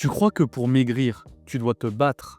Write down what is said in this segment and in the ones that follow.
Tu crois que pour maigrir, tu dois te battre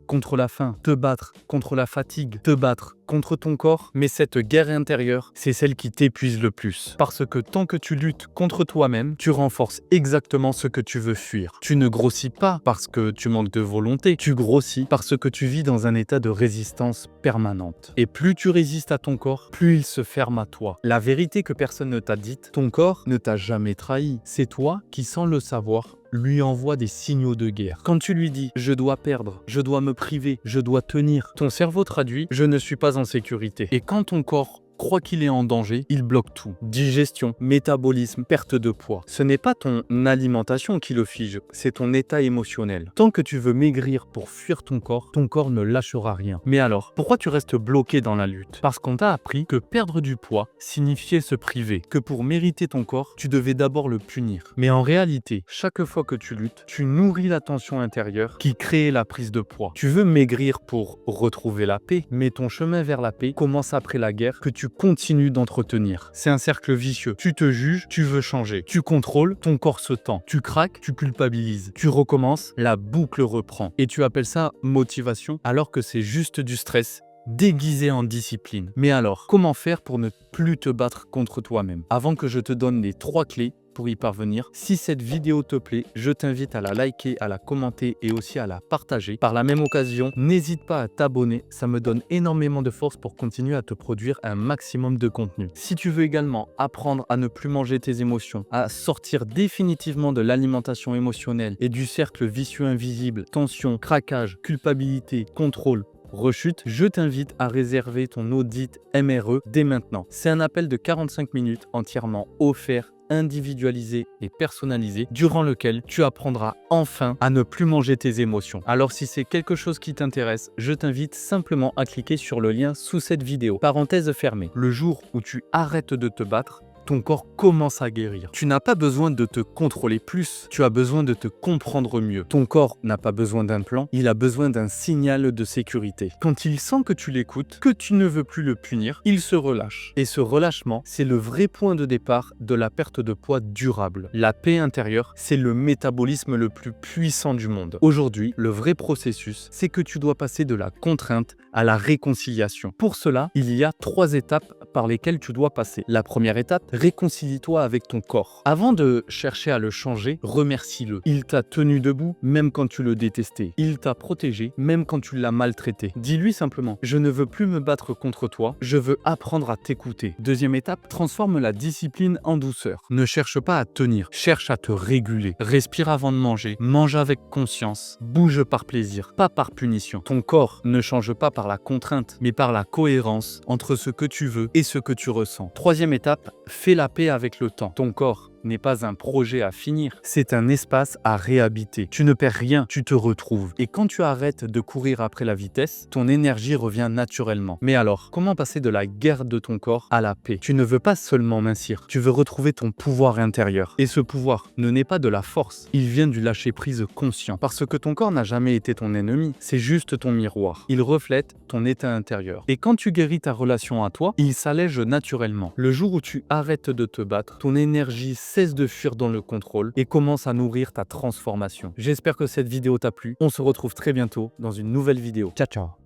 contre la faim, te battre contre la fatigue, te battre contre ton corps, mais cette guerre intérieure, c'est celle qui t'épuise le plus. Parce que tant que tu luttes contre toi-même, tu renforces exactement ce que tu veux fuir. Tu ne grossis pas parce que tu manques de volonté, tu grossis parce que tu vis dans un état de résistance permanente. Et plus tu résistes à ton corps, plus il se ferme à toi. La vérité que personne ne t'a dite, ton corps ne t'a jamais trahi. C'est toi qui, sans le savoir, lui envoie des signaux de guerre. Quand tu lui dis « je dois perdre, je dois me priver, je dois tenir », ton cerveau traduit « je ne suis pas en sécurité ». Et quand ton corps croit qu'il est en danger, il bloque tout. Digestion, métabolisme, perte de poids. Ce n'est pas ton alimentation qui le fige, c'est ton état émotionnel. Tant que tu veux maigrir pour fuir ton corps ne lâchera rien. Mais alors, pourquoi tu restes bloqué dans la lutte? Parce qu'on t'a appris que perdre du poids signifiait se priver, que pour mériter ton corps, tu devais d'abord le punir. Mais en réalité, chaque fois que tu luttes, tu nourris la tension intérieure qui crée la prise de poids. Tu veux maigrir pour retrouver la paix, mais ton chemin vers la paix commence après la guerre que tu continues d'entretenir. C'est un cercle vicieux. Tu te juges, tu veux changer. Tu contrôles, ton corps se tend. Tu craques, tu culpabilises. Tu recommences, la boucle reprend. Et tu appelles ça motivation alors que c'est juste du stress déguisé en discipline. Mais alors, comment faire pour ne plus te battre contre toi-même? Avant que je te donne les 3 clés pour y parvenir, si cette vidéo te plaît, je t'invite à la liker, à la commenter et aussi à la partager. Par la même occasion, n'hésite pas à t'abonner, ça me donne énormément de force pour continuer à te produire un maximum de contenu. Si tu veux également apprendre à ne plus manger tes émotions, à sortir définitivement de l'alimentation émotionnelle et du cercle vicieux invisible, tension, craquage, culpabilité, contrôle, rechute, je t'invite à réserver ton audit MRE dès maintenant. C'est un appel de 45 minutes entièrement offert, individualisé et personnalisé, durant lequel tu apprendras enfin à ne plus manger tes émotions. Alors si c'est quelque chose qui t'intéresse, je t'invite simplement à cliquer sur le lien sous cette vidéo. Parenthèse fermée. Le jour où tu arrêtes de te battre, ton corps commence à guérir. Tu n'as pas besoin de te contrôler plus, tu as besoin de te comprendre mieux. Ton corps n'a pas besoin d'un plan, il a besoin d'un signal de sécurité. Quand il sent que tu l'écoutes, que tu ne veux plus le punir, il se relâche. Et ce relâchement, c'est le vrai point de départ de la perte de poids durable. La paix intérieure, c'est le métabolisme le plus puissant du monde. Aujourd'hui, le vrai processus, c'est que tu dois passer de la contrainte à la réconciliation. Pour cela, il y a 3 étapes par lesquelles tu dois passer. La première étape, réconcilie-toi avec ton corps. Avant de chercher à le changer, remercie-le. Il t'a tenu debout même quand tu le détestais. Il t'a protégé même quand tu l'as maltraité. Dis-lui simplement, je ne veux plus me battre contre toi, je veux apprendre à t'écouter. Deuxième étape, transforme la discipline en douceur. Ne cherche pas à tenir, cherche à te réguler. Respire avant de manger, mange avec conscience, bouge par plaisir, pas par punition. Ton corps ne change pas par la contrainte, mais par la cohérence entre ce que tu veux et ce que tu ressens. Troisième étape, fais la paix avec le temps. Ton corps n'est pas un projet à finir, c'est un espace à réhabiter. Tu ne perds rien, tu te retrouves. Et quand tu arrêtes de courir après la vitesse, ton énergie revient naturellement. Mais alors, comment passer de la guerre de ton corps à la paix? Tu ne veux pas seulement mincir, tu veux retrouver ton pouvoir intérieur. Et ce pouvoir ne naît pas de la force, il vient du lâcher-prise conscient. Parce que ton corps n'a jamais été ton ennemi, c'est juste ton miroir. Il reflète ton état intérieur. Et quand tu guéris ta relation à toi, il s'allège naturellement. Le jour où tu arrêtes de te battre, ton énergie cesse de fuir dans le contrôle et commence à nourrir ta transformation. J'espère que cette vidéo t'a plu. On se retrouve très bientôt dans une nouvelle vidéo. Ciao, ciao.